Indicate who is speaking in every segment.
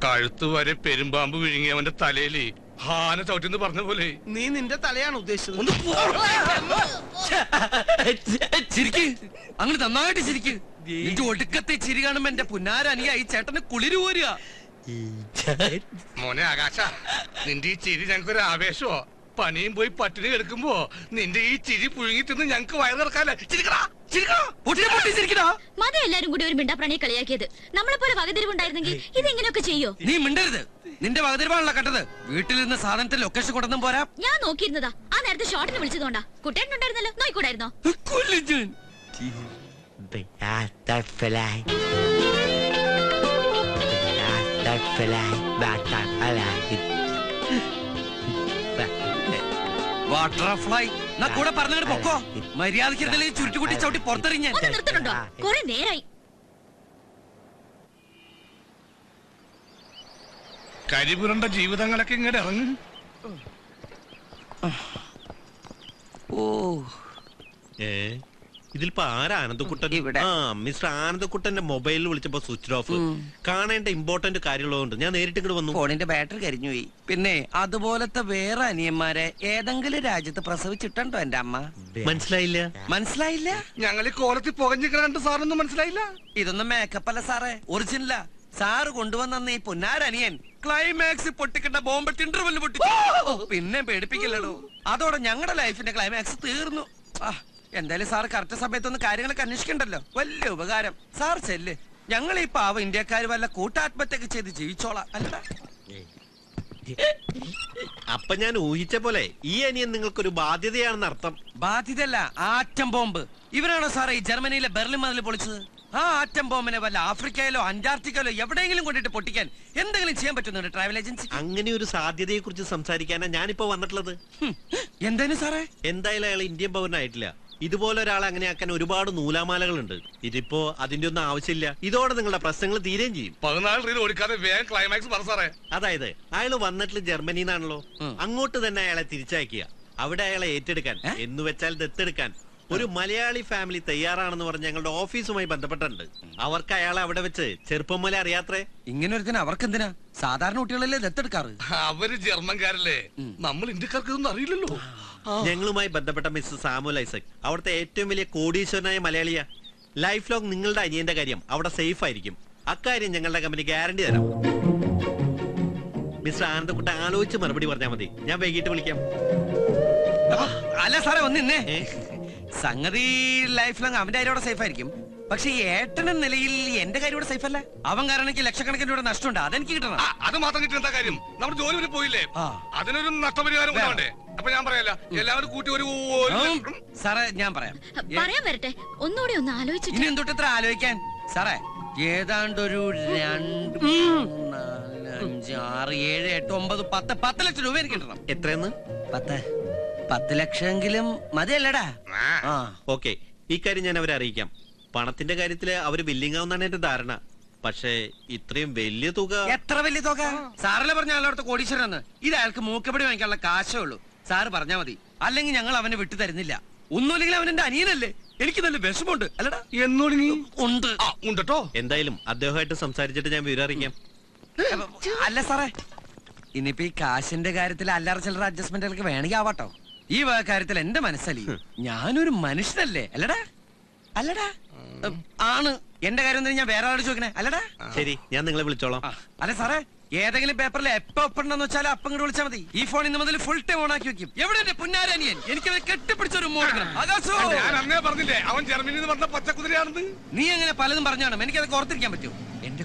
Speaker 1: കഴുത്ത് വരെ പെരുമ്പാമ്പ് വിഴുങ്ങി അവന്റെ തലയില് ഹാന ചവിട്ടിന്ന് പറഞ്ഞ പോലെ.
Speaker 2: നീ നിന്റെ തലയാണ് ഉദ്ദേശിച്ചത്.
Speaker 3: ചിരിക്ക്, അങ്ങനെ നന്നായിട്ട് ചിരിക്ക്. നിന്റെ ഒടുക്കത്തെ ചിരി കാണുമ്പോ എന്റെ പുന്നാരനിയ ഈ ചേട്ടന് കുളിര് പോരുക.
Speaker 1: മോനെ ആകാശ, നിന്റെ ഈ ചിരി ഞങ്ങൾക്കൊരു ആവേശമോ. പണിയും പോയി പട്ടിണി എടുക്കുമ്പോ നിന്റെ ഈ ചിരി പുഴുങ്ങി തിന്ന് ഞങ്ങക്ക് വയറ് നിറക്കാല്ലേ.
Speaker 4: മത എല്ലാരും കൂടി ഒരു മിണ്ടാപ്രാണിയെ കളിയാക്കിയത്. നമ്മളെ പോലെ വകതിരിവുണ്ടായിരുന്നെങ്കിൽ ഇതെങ്ങനെയൊക്കെ ചെയ്യോ?
Speaker 3: നീ മിണ്ടരുത്. നിന്റെ വകതിരിവാണല്ലോ കട്ടത്. വീട്ടിൽ നിന്ന് സാധനത്തെ ലൊക്കേഷൻ കൊണ്ടൊന്നും പോരാ.
Speaker 4: ഞാൻ നോക്കിയിരുന്നതാ. ആ നേരത്തെ ഷോട്ടിന് വിളിച്ചതുകൊണ്ടാ. കുട്ടേട്ടനുണ്ടായിരുന്നല്ലോ, നോയിക്കൂടായിരുന്നോ?
Speaker 3: ബട്ടർഫ്ലൈ കൂടെ പറഞ്ഞങ്ങോട്ട് പൊക്കോ. മര്യാദക്ക് ചുരുട്ടുകുട്ടി ചവിട്ടി പുറത്തെറിഞ്ഞ
Speaker 4: നിർത്തണുണ്ടോ? കൊറേ നേരായി.
Speaker 1: കരിപുരണ്ട ജീവിതങ്ങളൊക്കെ ഇങ്ങോട്ട് ഇറങ്ങും.
Speaker 3: ഓ
Speaker 5: ഇതിലിപ്പോ ആരാ ആനന്ദക്കുട്ടൻ? മിസ്റ്റർ ആനന്ദക്കുട്ടന്റെ മൊബൈലിൽ വിളിച്ചപ്പോ സ്വിച്ച് ഓഫ്. കാണേണ്ട ഇമ്പോർട്ടന്റ് കാര്യമുള്ളതുകൊണ്ട് ഞാൻ നേരിട്ട് ഇങ്ങോട്ട് വന്നു.
Speaker 3: ഫോണിന്റെ ബാറ്ററി കരിഞ്ഞുപോയി. പിന്നെ അതുപോലത്തെ വേറെ അനിയന്മാരെ ഏതെങ്കിലും രാജ്യത്ത് പ്രസവിച്ചിട്ടുണ്ടോ എന്റെ അമ്മ?
Speaker 5: മനസ്സിലായില്ല.
Speaker 3: മനസ്സിലായില്ല?
Speaker 1: ഞങ്ങൾ ഈ കോലത്തിൽ പുകഞ്ഞിട്ട് സാറൊന്നും മനസ്സിലായില്ല.
Speaker 3: ഇതൊന്നും മേക്കപ്പ് അല്ല സാറേ, ഒറിജിനലാ. സാറ് കൊണ്ടുവന്ന ഈ പുന്നാരനിയൻ ക്ലൈമാക്സ് പൊട്ടിക്കേണ്ട ബോംബ് ഇന്റർവെല് പൊട്ടിച്ചു. പിന്നെ പേടിപ്പിക്കില്ലടോ. അതോടെ ഞങ്ങളുടെ ലൈഫിന്റെ ക്ലൈമാക്സ് തീർന്നു. എന്തായാലും സാർ കറക്റ്റ് സമയത്തൊന്ന് കാര്യങ്ങളൊക്കെ അന്വേഷിക്കണ്ടല്ലോ. വലിയ ഉപകാരം. സാർ ചെല്ല്. ഞങ്ങൾ ഈ പാവ ഇന്ത്യക്കാര് വല്ല കൂട്ടാത്മഹത്യൊക്കെ ചെയ്ത് ജീവിച്ചോളാം. അല്ലടാ,
Speaker 5: അപ്പൊ ഞാൻ ഊഹിച്ച പോലെ ഈ അനിയൻ നിങ്ങൾക്കൊരു ബാധ്യതയാണെന്ന് അർത്ഥം.
Speaker 3: ബാധ്യതയല്ല, ആറ്റം ബോംബ്. ഇവരാണോ സാറേ ഈ ജർമ്മനിയിലെ ബെർലിൻ മതിൽ പൊളിച്ചത്? ആ ആറ്റം ബോംബിനെ വല്ല ആഫ്രിക്കയിലോ അന്റാർട്ടിക്കയിലോ എവിടെയെങ്കിലും കൊണ്ടിട്ട് പൊട്ടിക്കാൻ എന്തെങ്കിലും ചെയ്യാൻ പറ്റുന്നുണ്ട് ട്രാവൽ ഏജൻസി?
Speaker 5: അങ്ങനെ ഒരു സാധ്യതയെ കുറിച്ച് സംസാരിക്കാനാ ഞാനിപ്പോ വന്നിട്ടുള്ളത്.
Speaker 3: എന്തായാലും സാറേ,
Speaker 5: എന്തായാലും അയാൾ ഇന്ത്യൻ പൗരനായിട്ടില്ല. ഇതുപോലെ ഒരാളെ അങ്ങനെ ആക്കാൻ ഒരുപാട് നൂലാമാലകളുണ്ട്. ഇതിപ്പോ അതിന്റെ ഒന്നും ആവശ്യമില്ല. ഇതോടെ നിങ്ങളുടെ പ്രശ്നങ്ങൾ തീരുകയും ചെയ്യും.
Speaker 1: 14 റീൽ ഓടിക്കാതെ വേഗം ക്ലൈമാക്സ് പറ സാറേ.
Speaker 5: അതായത് അയാൾ വന്നിട്ടുള്ള ജർമ്മനിന്നാണല്ലോ, അങ്ങോട്ട് തന്നെ അയാളെ തിരിച്ചയക്കുക. അവിടെ അയാളെ ഏറ്റെടുക്കാൻ, എന്ന് വെച്ചാൽ ദത്തെടുക്കാൻ ഒരു മലയാളി ഫാമിലി തയ്യാറാണെന്ന് പറഞ്ഞ് ഞങ്ങളുടെ ഓഫീസുമായി ബന്ധപ്പെട്ടിട്ടുണ്ട്. അവർക്ക് അയാളെ അവിടെ വെച്ച് ചെറുപ്പം മുതലേ അറിയാത്രേ.
Speaker 3: ഇങ്ങനെ ഒരുത്തിന് അവർക്ക് എന്തിനാ? സാധാരണ കുട്ടികളല്ലേ ദത്തെടുക്കാറ്?
Speaker 1: അവര് ജർമ്മൻകാരല്ലേ, നമ്മൾ ഇന്ത്യക്കാർക്ക് ഇതൊന്നും അറിയില്ലല്ലോ.
Speaker 5: ഞങ്ങളുമായി ബന്ധപ്പെട്ട മിസ്റ്റർ സാമുൽ ഐസക് അവിടുത്തെ ഏറ്റവും വലിയ കോടീശ്വരനായ മലയാളിയാ. ലൈഫ് ലോങ് നിങ്ങളുടെ അനിയന്റെ കാര്യം അവിടെ സേഫ് ആയിരിക്കും. അക്കാര്യം ഞങ്ങളുടെ കമ്പനി ഗ്യാരണ്ടി തരാം. മിസ്റ്റർ ആനന്ദക്കുട്ട ആലോചിച്ച് മറുപടി പറഞ്ഞാൽ മതി. ഞാൻ വൈകിട്ട് വിളിക്കാം.
Speaker 3: അല്ല സാറേ, ഒന്നിന്നേ. സംഗതി ലൈഫ് ലോങ് അവന്റെ കാര്യം സേഫ് ആയിരിക്കും. പക്ഷെ ഈ ഏട്ടന്റെ നിലയിൽ എന്റെ കാര്യം ഇവിടെ സേഫ് അല്ല. അവൻ കാരണം എനിക്ക് ലക്ഷക്കണക്കിന് രൂപ നഷ്ടമുണ്ട്. അതെനിക്ക് കിട്ടണം.
Speaker 1: അത് മാത്രം കിട്ടുന്ന കാര്യം നമ്മുടെ ജോലി വരെ പോയില്ലേ, അതിനൊരു നഷ്ടപരിഹാരം ഉണ്ടാവണ്ടേ? അപ്പൊ ഞാൻ പറയല്ല, എല്ലാവരും കൂട്ടി ഒരു
Speaker 3: സാറേ ഞാൻ പറയാം.
Speaker 4: പറയാൻ വരട്ടെ, ഒന്നുകൂടി ഒന്ന് ആലോചിച്ചു.
Speaker 3: ഇനി എന്തൊട്ട് എത്ര ആലോചിക്കാൻ സാറേ? ഏതാണ്ടൊരു 2, 4, 5, 6, 7, 8, 9, 10 ലക്ഷം രൂപ എനിക്ക് കിട്ടണം.
Speaker 5: എത്രയെന്ന്?
Speaker 3: 10 ലക്ഷമെങ്കിലും മതിയല്ലടാ.
Speaker 5: ഓക്കെ, ഈ കാര്യം ഞാൻ അവരെ അറിയിക്കാം. പണത്തിന്റെ കാര്യത്തില് അവര് വില്ലിങ്ങാവുന്നാണ് എന്റെ ധാരണ. പക്ഷേ ഇത്രയും വലിയ തുക.
Speaker 3: എത്ര വലിയ തുക? സാറല്ലേ പറഞ്ഞ അയാളോടത്ത് കോടീശ്വരന്ന്. ഇത് അയാൾക്ക് മൂക്കപ്പടി വാങ്ങിക്കാനുള്ള കാശേ ഉള്ളൂ. സാറ് പറഞ്ഞാ മതി, അല്ലെങ്കിൽ ഞങ്ങൾ അവനെ വിട്ടു തരുന്നില്ല. ഒന്നുമില്ലെങ്കിൽ അവൻ എന്റെ അനിയനല്ലേ. എനിക്ക് നല്ല വിഷമമുണ്ട്. അല്ലടാ,
Speaker 1: ഉണ്ട് കേട്ടോ.
Speaker 5: എന്തായാലും അദ്ദേഹമായിട്ട് സംസാരിച്ചിട്ട് ഞാൻ വിവരം അറിയിക്കാം.
Speaker 3: അല്ല സാറേ, ഇനിയിപ്പോ ഈ കാശിന്റെ കാര്യത്തിൽ അല്ലറ ചില്ലറ അഡ്ജസ്റ്റ്മെന്റുകൾക്ക് വേണമെങ്കിൽ ആവാട്ടോ. ഈ കാര്യത്തിൽ എന്റെ മനസ്സലി, ഞാനൊരു മനുഷ്യനല്ലേ. അല്ലടാ? അല്ലടാ? ആണ്. എന്റെ കാര്യം ഞാൻ വേറെ ആളോട് ചോദിക്കണേ. അല്ലടാ?
Speaker 5: ശരി, ഞാൻ നിങ്ങളെ വിളിച്ചോളാം.
Speaker 3: അല്ല സാറേ, ഏതെങ്കിലും പേപ്പറിൽ എപ്പോ ഒപ്പിടണമെന്ന് വെച്ചാൽ അപ്പം ഇങ്ങോട്ട് വിളിച്ചാൽ മതി. ഈ ഫോൺ ഇന്ന് മുതൽ ഫുൾ ടൈം ഓൺ ആക്കി വെക്കും. എവിടെ എന്റെ പുന്നാരനിയൻ? എനിക്ക് കെട്ടിപ്പിടിച്ചൊരു
Speaker 1: പറഞ്ഞില്ലേ അവൻ ജർമ്മനിയിൽ നിന്ന് വന്ന പച്ചക്കുതിരയാണെന്ന്.
Speaker 3: നീ അങ്ങനെ പലതും പറഞ്ഞാണ്, എനിക്കതൊക്കെ ഓർത്തിരിക്കാൻ പറ്റും. എന്റെ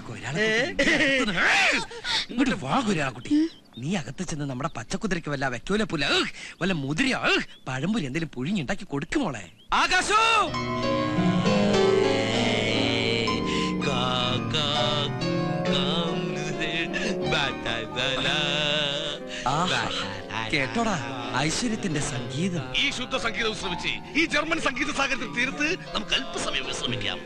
Speaker 3: ഇങ്ങോട്ട് വാ കുട്ടി. നീ അകത്ത് ചെന്ന് നമ്മുടെ പച്ചക്കുതിരക്ക് വല്ല വെക്കോല പുല വല്ല മുതിര പഴംപുരി എന്തെങ്കിലും പുഴിഞ്ഞുണ്ടാക്കി കൊടുക്കുമോളെ. ആകാശോ, കേട്ടോടാ ഐശ്വര്യത്തിന്റെ സംഗീതം.
Speaker 1: ഈ ശുദ്ധ സംഗീതം ശ്രമിച്ച് ഈ ജർമ്മൻ സംഗീത സാഗരത്തിൽ തീർത്ത് നമുക്ക് അല്പസമയം വിശ്രമിക്കാം.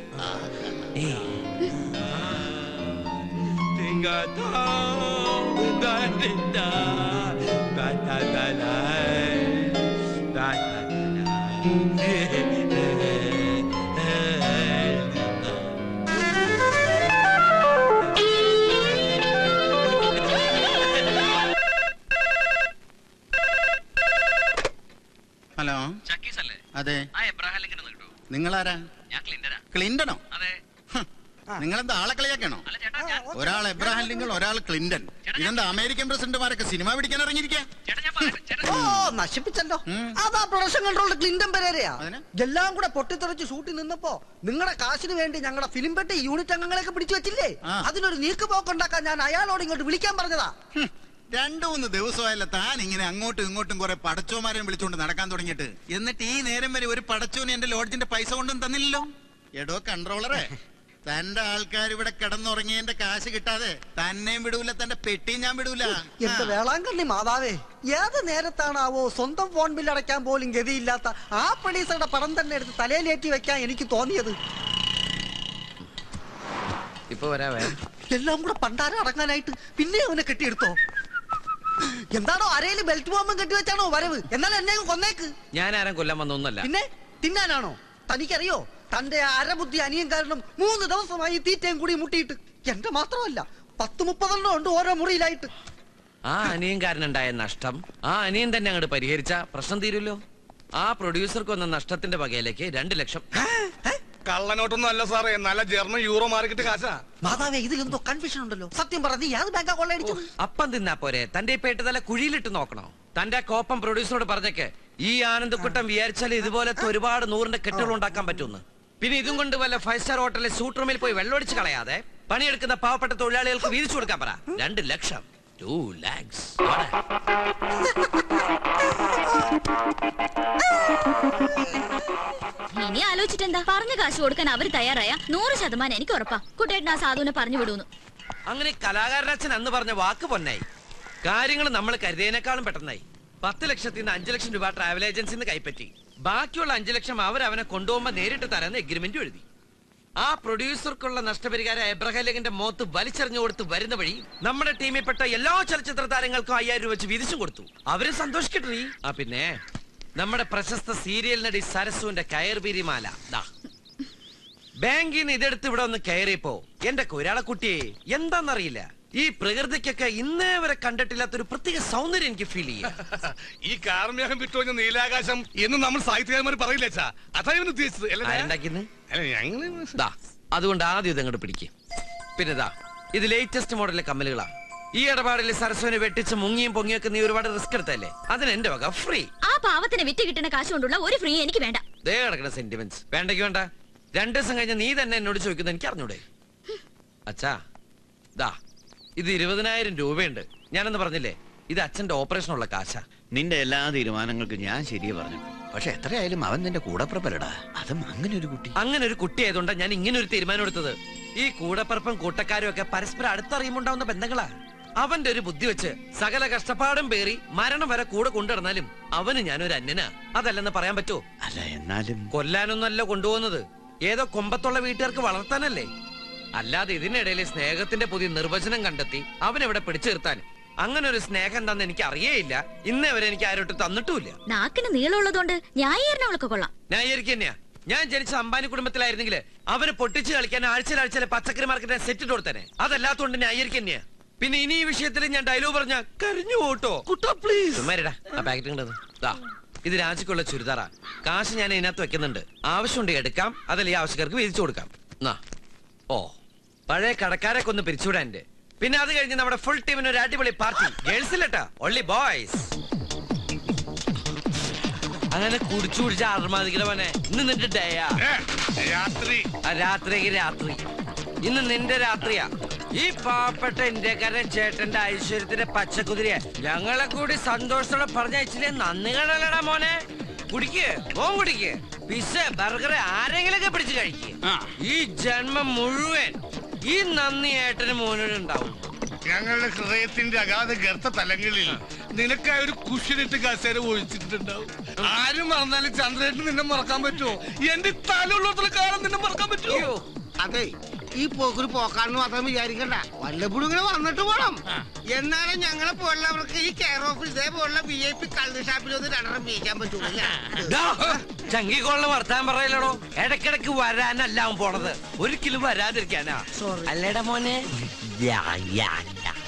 Speaker 6: ഹലോ, അതെ, നിങ്ങളാരാ? ക്ലിന്റണോ? നിങ്ങളെന്താ ആളെ കളിയാക്കണോ? ഒരാൾ എബ്രഹാം ലിങ്കൺ, ഒരാൾ ക്ലിന്റൺ. ഇതെന്താ അമേരിക്കൻ പ്രസിഡന്റുമാരൊക്കെ സിനിമ പിടിക്കാൻ ഇറങ്ങിയിരിക്കാ?
Speaker 2: ഓ, നശിപ്പിച്ചല്ലോ. അതാ പ്രൊഡക്ഷൻ കൺട്രോളിൽ ക്ലിന്റൺ പെരേരയാ. എല്ലാം കൂടെ പൊട്ടിത്തെറിച്ച് ഷൂട്ടിൽ നിന്നപ്പോ നിങ്ങളുടെ കാശിന് വേണ്ടി ഞങ്ങളുടെ ഫിലിം പെട്ടി യൂണിറ്റ് അംഗങ്ങളെയൊക്കെ പിടിച്ചു വെച്ചില്ലേ? അതിനൊരു നീക്കുപോക്കുണ്ടാക്കാൻ ഞാൻ അയാളോട് ഇങ്ങോട്ട് വിളിക്കാൻ പറഞ്ഞതാ.
Speaker 6: 2-3 ദിവസമായല്ലോ താൻ ഇങ്ങനെ അങ്ങോട്ടും ഇങ്ങോട്ടും കുറെ പടച്ചോമാരെയും വിളിച്ചുകൊണ്ട് നടക്കാൻ തുടങ്ങിയിട്ട്. എന്നിട്ട് ഈ നേരം വരെ ഒരു പടച്ചോന് എന്റെ ലോഡ്ജിന്റെ പൈസ കൊണ്ടും തന്നില്ലല്ലോ. എടോ കൺട്രോളറെ, തന്റെ ആൾക്കാർ ഇവിടെ കിടന്നുറങ്ങിയതിന്റെ കാശ് കിട്ടാതെ തന്നെയും വിടൂല, തന്റെ പെട്ടിയും ഞാൻ വിടൂല.
Speaker 2: എന്റെ വേളാങ്കണ്ണി മാതാവേ, ഏത് നേരത്താണാവോ സ്വന്തം ഫോൺ ബില്ല് അടയ്ക്കാൻ പോലും ഗതിയില്ലാത്ത ആ പ്രൊഡ്യൂസറുടെ പടം തന്നെ എടുത്ത് തലയിലേറ്റി വെക്കാൻ എനിക്ക് തോന്നിയത്.
Speaker 3: ഇപ്പൊ വരാവേ.
Speaker 2: എല്ലാം കൂടെ പണ്ടാരം അടങ്ങാനായിട്ട് പിന്നെ അവനെ കെട്ടിയെടുത്തോ? എന്താണോ അരയില് ബെൽറ്റ് ബോംബും കെട്ടിവെച്ചാണോ വരവ്? എന്നാൽ എന്നെ കൊന്നേക്ക്.
Speaker 3: ഞാൻ ആരും കൊല്ലാൻ വന്നൊന്നല്ല.
Speaker 2: പിന്നെ തിന്നാനാണോ? തനിക്കറിയോ, തന്റെ അരബുദ്ധി അനിയൻ കാരണം 3 ദിവസമായി തീറ്റയും കൂടി മുട്ടിയിട്ട്. എന്റെ മാത്രമല്ല 10-30 ഉണ്ട് ഓരോ മുറിയിലായിട്ട്.
Speaker 3: ആ അനിയൻകാരനുണ്ടായ നഷ്ടം ആ അനിയൻ തന്നെ അങ്ങോട്ട് പരിഹരിച്ച പ്രശ്നം തീരുമല്ലോ. ആ പ്രൊഡ്യൂസർക്ക് വന്ന നഷ്ടത്തിന്റെ വകയിലേക്ക് 2 ലക്ഷം.
Speaker 1: കള്ളനോട്ടൊന്നും അല്ല സാറേ, നല്ല ജർമ്മൻ യൂറോ മാർക്കറ്റ് കാശാ.
Speaker 2: മാതാവേ, ഇതിലെന്തോ കൺഫ്യൂഷൻ ഉണ്ടല്ലോ. സത്യം പറഞ്ഞ യാത് ബാങ്കാ കൊള്ളയടിച്ചു.
Speaker 3: അപ്പം തിന്നാ പോരെ, തന്റെ പേട്ട് തല കുഴിയിലിട്ട് നോക്കണോ? തന്റെ കോപ്പം പ്രൊഡ്യൂസറോട് പറഞ്ഞേക്ക് ഈ ആനന്ദക്കുട്ടം വിചാരിച്ചാൽ ഇതുപോലത്തെ ഒരുപാട് 100ന്റെ കെട്ടുകൾ ഉണ്ടാക്കാൻ പറ്റുമെന്ന്. പിന്നെ ഇതും കൊണ്ട് വല്ല 5 സ്റ്റാർ ഹോട്ടലിലെ സൂട്ട് റൂമിൽ പോയി വെള്ളമടിച്ച് കളയാതെ പണിയെടുക്കുന്ന പാവപ്പെട്ട തൊഴിലാളികൾക്ക് വീതിച്ചു കൊടുക്കാൻ പറ. 2 ലക്ഷം. 2 lakhs.
Speaker 4: ഇനി ആലോചിച്ചിട്ടെന്താ? പറഞ്ഞ കാശ് കൊടുക്കാൻ അവർ തയ്യാറായ 100% എനിക്ക് ഉറപ്പാ കുട്ടേട്ടൻ ആ സാധുവിനെ പറഞ്ഞു വിടൂന്ന്.
Speaker 3: അങ്ങനെ കലാകാരനച്ഛൻ അന്ന് പറഞ്ഞ വാക്ക് പൊന്നായി. കാര്യങ്ങൾ നമ്മൾ കരുതിയതിനേക്കാളും പെട്ടെന്നായി. 10 ലക്ഷത്തിൽ നിന്ന് 5 ലക്ഷം രൂപ ട്രാവൽ ഏജൻസിന്ന് കൈപ്പറ്റി. ബാക്കിയുള്ള 5 ലക്ഷം അവനെ കൊണ്ടുപോകുമ്പോ നേരിട്ട് തരാന്ന് എഗ്രിമെന്റ് എഴുതി. ആ പ്രൊഡ്യൂസർക്കുള്ള നഷ്ടപരിഹാരം എബ്രഹാം ലിങ്കന്റെ മോത്ത് വലിച്ചെറിഞ്ഞു കൊടുത്ത് വരുന്ന വഴി നമ്മുടെ ടീമിൽപ്പെട്ട എല്ലാ ചലച്ചിത്ര താരങ്ങൾക്കും 5000 രൂപ വെച്ച് വീതിച്ചും കൊടുത്തു. അവര് സന്തോഷിക്കട്ടെ. ആ പിന്നെ നമ്മുടെ പ്രശസ്ത സീരിയൽ നടി സരസുവിന്റെ കയർപിരിമാല ബാങ്കിൽ നിന്ന് ഇതെടുത്ത് ഇവിടെ ഒന്ന് കയറിയപ്പോ എന്റെ കൊരാളെ കുട്ടിയെ എന്താന്നറിയില്ല, ഈ പ്രകൃതിക്കൊക്കെ ഇന്നേ വരെ കണ്ടിട്ടില്ലാത്തൊരു പ്രത്യേക സൗന്ദര്യം എനിക്ക് ഫീൽ ചെയ്യും.
Speaker 1: ഈ കാർമേഘം വിട്ടുവഞ്ഞ നീലാകാശം എന്ന് നമ്മൾ സാഹിത്യകാരന്മാർ പറയില്ല. അതാ ഇവൻ ഉദ്ദേശിച്ചത്.
Speaker 3: അതുകൊണ്ട് ആദ്യം ഇതങ്ങോട്ട് പിടിക്കും. പിന്നെ ഇത് ലേറ്റസ്റ്റ് മോഡലിലെ കമ്മലുകളാ. ഈ ഇടപാടിൽ സരസ്വനെ വെട്ടിച്ച് മുങ്ങിയും പൊങ്ങിയൊക്കെ നീ ഒരുപാട് റിസ്ക് എടുത്തല്ലേ, അതിന് എന്റെ വക ഫ്രീ.
Speaker 4: ആ പാവത്തിന് വിറ്റ് കിട്ടുന്ന കാശ് കൊണ്ടുള്ള ഒരു ഫ്രീ എനിക്ക് വേണ്ട.
Speaker 3: ദേ കിടക്കുന്ന സെന്റിമെന്റ്സ് വേണ്ടെങ്കിൽ വേണ്ട. 2 ദിവസം കഴിഞ്ഞ് നീ തന്നെ എന്നോട് ചോദിക്കുന്നത് എനിക്ക് അറിഞ്ഞൂടെ? അച്ഛാ ഇത് 20,000 രൂപയുണ്ട്. ഞാനെന്ന് പറഞ്ഞില്ലേ, ഇത് അച്ഛന്റെ ഓപ്പറേഷനുള്ള കാശാ.
Speaker 7: നിന്റെ എല്ലാ തീരുമാനങ്ങൾക്കും ഞാൻ ശരിയെ പറഞ്ഞു. പക്ഷെ എത്രയായാലും അവൻ നിന്റെ കൂടപ്പുറപ്പല്ലടാ. അതും അങ്ങനെ ഒരു
Speaker 3: കുട്ടി ആയതുകൊണ്ടാ ഞാൻ ഇങ്ങനെ ഒരു തീരുമാനം എടുത്തത്. ഈ കൂടപ്പുറപ്പും കൂട്ടക്കാരും ഒക്കെ പരസ്പരം അടുത്തറിയുമുണ്ടാവുന്ന ബന്ധങ്ങളാ. അവന്റെ ഒരു ബുദ്ധി വെച്ച് സകല കഷ്ടപ്പാടും പേറി മരണം വരെ കൂടെ കൊണ്ടുവന്നാലും അവന് ഞാനൊരു അന്യനാ. അതല്ലെന്ന് പറയാൻ പറ്റുമോ?
Speaker 7: അല്ല, എന്നാലും
Speaker 3: കൊല്ലാനൊന്നല്ല കൊണ്ടുപോകുന്നത്, ഏതോ കൊമ്പത്തുള്ള വീട്ടുകാർക്ക് വളർത്താനല്ലേ. അല്ലാതെ ഇതിനിടയിൽ സ്നേഹത്തിന്റെ പുതിയ നിർവചനം കണ്ടെത്തി അവനെവിടെ പിടിച്ചു നിർത്താൻ. അങ്ങനെ ഒരു സ്നേഹം എന്താന്ന് എനിക്ക് അറിയേയില്ല. ഇന്നേ വരെ എനിക്ക് ആരോട്ട് തന്നിട്ടുമില്ല.
Speaker 4: നാക്കിന് നീളമുള്ളതുകൊണ്ട് ന്യായീകരണങ്ങളൊക്കെ കൊള്ളാം.
Speaker 3: ന്യായീകരിക്കുക തന്നെയാ. ഞാൻ ജനിച്ച അംബാനി കുടുംബത്തിലായിരുന്നെങ്കിൽ അവന് പൊട്ടിച്ച് കളിക്കാൻ ആഴ്ചയിലെ പച്ചക്കറി മാർക്കറ്റിനെ സെറ്റ് കൊടുത്തനെ. അതല്ലാത്തോണ്ട് ന്യായീകരിക്കുക തന്നെയാ. പിന്നെ ഇനി ഈ വിഷയത്തിൽ ഞാൻ ഡയലോഗ് പറഞ്ഞ കരഞ്ഞു പോട്ടോ കുട്ടാ പ്ലീസ്. ആ പാക്കറ്റ് ഇത് രാജിക്കുള്ള ചുരിദാറാ. കാശ് ഞാൻ ഇതിനകത്ത് വെക്കുന്നുണ്ട്. ആവശ്യമുണ്ട് എടുക്കാം, അതല്ല ഈ ആവശ്യക്കാർക്ക് വീതിച്ചു കൊടുക്കാം. പഴയ കടക്കാരൊക്കെ ഒന്ന് പിരിച്ചുവിടാൻ എന്റെ. പിന്നെ അത് കഴിഞ്ഞ് നമ്മുടെ ഫുൾ ടീമിന് ഒരു അടിപൊളി പാർട്ടി. ഗേൾസ് ഇല്ലട്ടാ, ഓൺലി ബോയ്സ്. അങ്ങനെ കുടിച്ചു കുടിച്ച അർമാദിക്കണവനെ. ഇന്ന് നിന്റെ ഡേയാ. രാത്രി ഇന്ന് നിന്റെ രാത്രിയാ. ഈ പാവപ്പെട്ട ഇന്ത്യക്കാരൻ ചേട്ടന്റെ ഐശ്വര്യത്തിന്റെ പച്ചക്കുതിരയെ ഞങ്ങളെ കൂടി സന്തോഷത്തോടെ പറഞ്ഞയച്ചില്ലേ നന്ദികളല്ലടാ മോനെ. മോൻ കുടിക്ക്. പിസ്സ ബർഗർ ആരെങ്കിലൊക്കെ പിടിച്ച് കഴിക്കുക. ഈ ജന്മം മുഴുവൻ ഈ നന്ദി ഏട്ടന് മോനോടുണ്ടാവും.
Speaker 1: ഞങ്ങളുടെ ഹൃദയത്തിന്റെ അഗാധ ഗർത്ത തലങ്ങളിൽ നിനക്കായ ഒരു കുഷിനിട്ട് കസേര ഒഴിച്ചിട്ടുണ്ടാവും. ആരും മറന്നാലും ചന്ദ്രേട്ടന് നിന്നെ മറക്കാൻ പറ്റുമോ? എന്റെ തലയുള്ളത്ര കാലം നിന്നെ മറക്കാൻ പറ്റുമോ?
Speaker 2: അതെ,
Speaker 8: ഈ പോക്കൊരു പോക്കാണെന്ന് മാത്രം വിചാരിക്കണ്ട. വല്ലപ്പോഴും ഇങ്ങനെ വന്നിട്ട് പോണം. എന്നാലും ഞങ്ങളെ പോലുള്ളവർക്ക് ഈ കെയർ ഓഫീസ് ഇതേപോലുള്ള VIP കള്ള് ഷാപ്പിൽ ഒന്ന് രണ്ടെണ്ണം വീശാൻ പറ്റൂല.
Speaker 3: ചങ്കിക്കൊള്ള വർത്താൻ പറയലടോ. ഇടക്കിടക്ക് വരാനല്ല അവൻ പോണത്, ഒരിക്കലും വരാതിരിക്കാനാ. അല്ലേടാ മോനെ?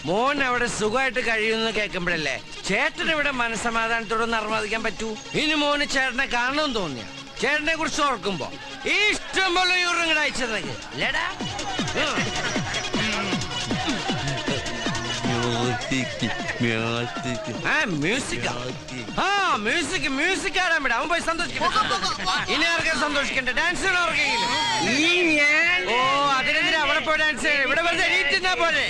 Speaker 3: മോൻ അവിടെ സുഖമായിട്ട് കഴിയുമെന്ന് കേൾക്കുമ്പോഴല്ലേ ചേട്ടന് ഇവിടെ മനസ്സമാധാനത്തോടെ നർമ്മദിക്കാൻ പറ്റൂ. ഇനി മോന് ചേട്ടനെ കാണണമെന്ന് തോന്നിയ ചേട്ടനെ കുറിച്ച് ഓർക്കുമ്പോ ഇഷ്ടം പോലെ യൂറിങ്ങടെ അയച്ചതെങ്കിൽ അല്ലേടാ? മ്യൂസിക് ആടാൻ വിടാം. അവൻ പോയി സന്തോഷിക്കട്ടെ. ഇനി ആർക്കും സന്തോഷിക്കണ്ടേ? ഡാൻസ് ഓ അതിനെതിരെ അവിടെ പോയി ഡാൻസ് ചെയ്യണം. ഇവിടെ വെറുതെ എണീറ്റിരുന്നാ പോലെ.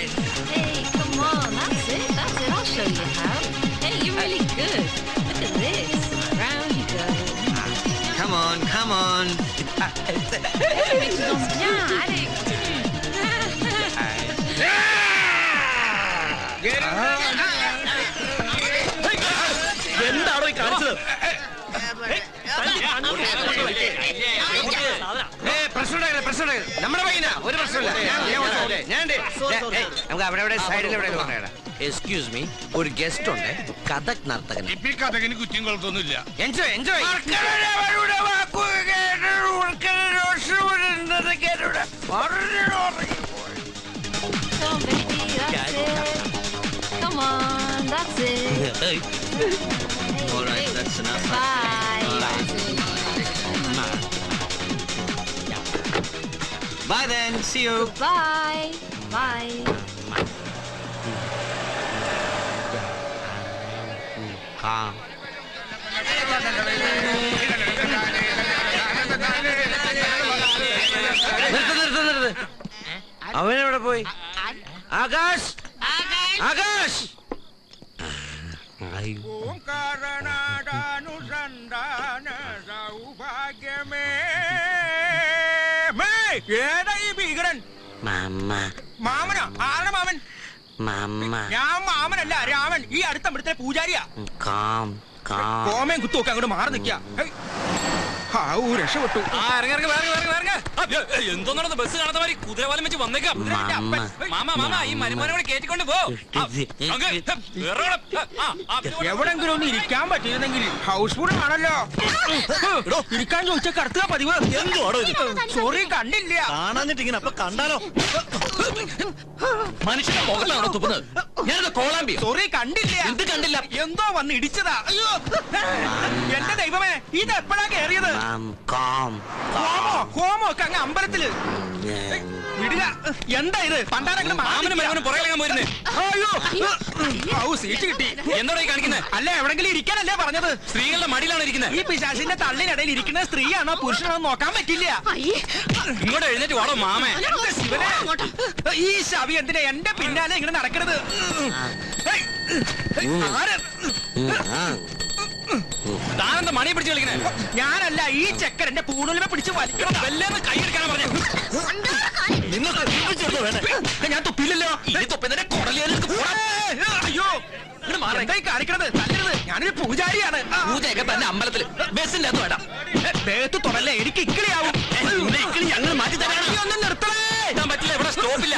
Speaker 7: Come on, come on.
Speaker 3: എന്താണോ ഈ കാണിച്ചത്? നമ്മുടെ പയ്യനാ, ഒരു പ്രശ്നമില്ല. നമുക്ക് അവിടെ ഇവിടെ സൈഡിൽ എവിടെ എക്സ്ക്യൂസ് മീ, ഒരു ഗസ്റ്റ് ഉണ്ട്, കഥക് നർത്തകൻ.
Speaker 1: ഇപ്പൊ ഈ കഥകിന് കുറ്റിയും കൊളത്തൊന്നുമില്ല.
Speaker 3: Enjoy enjoy.
Speaker 4: Come on, that's it.
Speaker 7: All right, that's enough. Bye then. See you.
Speaker 4: Bye. Bye.
Speaker 3: നിർത്ത്. അവനെവിടെ പോയി? ആകാശ്, ആകാശ്.
Speaker 8: ഭീകരൻ മാമനോ? ആരുടെ മാമൻ? ഞാൻ മാമനല്ല, രാമൻ. ഈ അടുത്ത ഇവിടുത്തെ പൂജാരിയാ. കോമയും കുത്തുമൊക്കെ അങ്ങോട്ട് മാറി നിൽക്കാ. രക്ഷപ്പെട്ടു.
Speaker 9: എന്തോന്നാണ് ബസ് കാണാത്ത മാതിരി കുതിരവാലം വെച്ച് വന്നേക്കാം. ഈ മരുമോനെ കേറ്റിക്കൊണ്ട് പോ.
Speaker 8: എവിടെങ്കിലും ഒന്ന് ഇരിക്കാൻ പറ്റിയിരുന്നെങ്കിൽ. ഹൗസ്ഫുൾ ആണല്ലോ. ഇരിക്കാൻ ചോദിച്ചാൽ കടത്തുക പതിവ്. സോറി, കണ്ടില്ല.
Speaker 5: കാണാഞ്ഞിട്ട് ഇങ്ങനെ അപ്പൊ കണ്ടാലോ?
Speaker 9: മനുഷ്യന്റെ മുകളിലാണോ തുപ്പുന്നത്? ഞാനത് കോളാമ്പി.
Speaker 8: സോറി, കണ്ടില്ല.
Speaker 9: എന്ത് കണ്ടില്ല?
Speaker 8: എന്തോ വന്ന് ഇടിച്ചതാ. അയ്യോ എന്റെ ദൈവമേ, ഇത് എപ്പോഴാ കേറിയത്? ഹോമോ ഒക്കെ അങ്ങ് അമ്പലത്തില് വിടുക. എന്താ ഇത്? പണ്ടാരെങ്കിലും
Speaker 9: മാമനും പുറകെ പോയിരുന്നേ.
Speaker 8: അയ്യോ സീറ്റ് കിട്ടി.
Speaker 9: എന്തോടെ കാണിക്കുന്നത്?
Speaker 8: അല്ല, എവിടെങ്കിലും ഇരിക്കാനല്ലേ പറഞ്ഞത്?
Speaker 9: സ്ത്രീകളുടെ മടിയിലാണ് ഇരിക്കുന്നത്.
Speaker 8: ഈ പിശാചിന്റെ തള്ളിനിടയിൽ ഇരിക്കുന്ന സ്ത്രീയാണോ പുരുഷനാണോ നോക്കാൻ പറ്റില്ല.
Speaker 9: ഇങ്ങോട്ട് എഴുന്നേറ്റ് വാടോ മാമേ.
Speaker 8: ഈ ശവി എന്തിനാ എന്റെ പിന്നാലെ ഇങ്ങനെ നടക്കരുത്?
Speaker 9: താനെന്താ മണിയെ പിടിച്ച് കളിക്കണേ?
Speaker 8: ഞാനല്ല, ഈ ചെക്കൻ എന്റെ പൂണുലിമെ പിടിച്ച് വലിക്കണം.
Speaker 9: വല്ലാതെ കൈയെടുക്കാനാ പറഞ്ഞു.
Speaker 8: ഞാൻ തുപ്പില്ലല്ലോ. അയ്യോ എന്തായി കാണിക്കണത്? തല്ലരുത്. ഞാനൊരു പൂജാരിയാണ്.
Speaker 9: പൂജയൊക്കെ തന്നെ അമ്പലത്തില് ബസ്സിന്റെ അത് വേണം.
Speaker 8: ദേഹത്ത് തുടല്ലേ, എനിക്ക് ഇക്കിളിയാവും.
Speaker 9: ഞങ്ങൾ മാറ്റി തരാം.
Speaker 8: ഒന്നും നിർത്തണേ.
Speaker 9: പറ്റില്ല, ഇവിടെ സ്റ്റോപ്പില്ല.